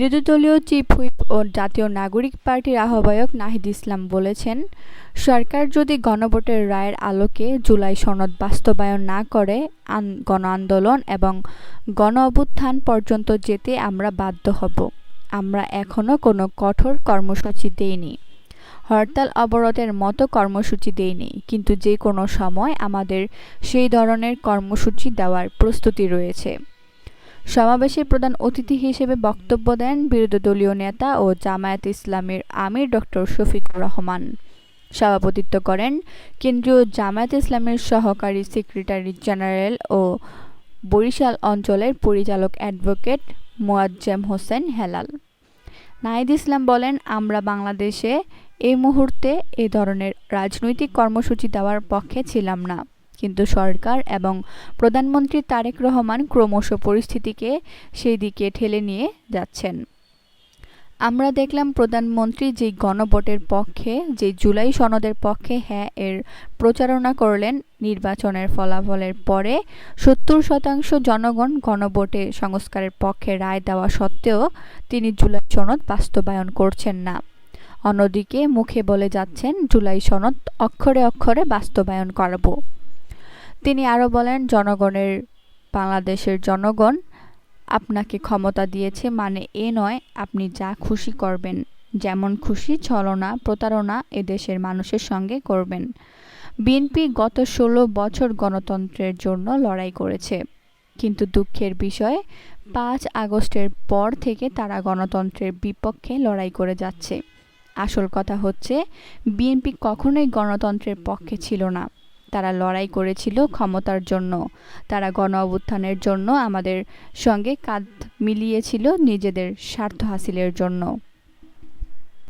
বিরোধী দলীয় chief whip ও জাতীয় নাগরিক পার্টির আহ্বায়ক নাহিদ ইসলাম বলেছেন, সরকার যদি গণভোটের রায়ের আলোকে জুলাই সনদ বাস্তবায়ন না করে গণ আন্দোলন এবং গণ-অভ্যুত্থান পর্যন্ত যেতে আমরা বাধ্য হব। আমরা এখনো কোনো কঠোর কর্মসূচি দেইনি, হরতাল অবরোধের মতো কর্মসূচি দেইনি, কিন্তু যে কোনো সময় আমাদের সেই ধরনের কর্মসূচি দেওয়ার প্রস্তুতি রয়েছে। সমাবেশে প্রধান অতিথি হিসেবে বক্তব্য দেন বিরোধী দলীয় নেতা ও জামায়াতে ইসলামীর আমির ডক্টর শফিকুর রহমান। সভাপতিত্ব করেন কেন্দ্রীয় জামায়াতে ইসলামীর সহকারী সেক্রেটারি জেনারেল ও বরিশাল অঞ্চলের পরিচালক অ্যাডভোকেট মোয়াজ্জেম হোসেন হেলাল। নাহিদ ইসলাম বলেন, আমরা বাংলাদেশে এই মুহূর্তে এ ধরনের রাজনৈতিক কর্মসূচি দেওয়ার পক্ষে ছিলাম না, কিন্তু সরকার এবং প্রধানমন্ত্রী তারেক রহমান ক্রমশ পরিস্থিতিকে সেই দিকে ঠেলে নিয়ে যাচ্ছেন। আমরা দেখলাম প্রধানমন্ত্রী যে গণভোটের পক্ষে, যে জুলাই সনদের পক্ষে হ্যাঁ এর প্রচারণা করলেন, নির্বাচনের ফলাফলের পরে ৭০% জনগণ গণভোটে সংস্কারের পক্ষে রায় দেওয়া সত্ত্বেও তিনি জুলাই সনদ বাস্তবায়ন করছেন না। অন্যদিকে মুখে বলে যাচ্ছেন জুলাই সনদ অক্ষরে অক্ষরে বাস্তবায়ন করব। তিনি আরও বলেন, বাংলাদেশের জনগণ আপনাকে ক্ষমতা দিয়েছে মানে এ নয় আপনি যা খুশি করবেন, যেমন খুশি ছলনা প্রতারণা এদেশের মানুষের সঙ্গে করবেন। বিএনপি গত ১৬ বছর গণতন্ত্রের জন্য লড়াই করেছে, কিন্তু দুঃখের বিষয় ৫ আগস্টের পর থেকে তারা গণতন্ত্রের বিপক্ষে লড়াই করে যাচ্ছে। আসল কথা হচ্ছে বিএনপি কখনোই গণতন্ত্রের পক্ষে ছিল না, তারা লড়াই করেছিল ক্ষমতার জন্য, তারা গণ-অভ্যুত্থানের জন্য আমাদের সঙ্গে কাঁধ মিলিয়েছিল নিজেদের স্বার্থ হাসিলের জন্য।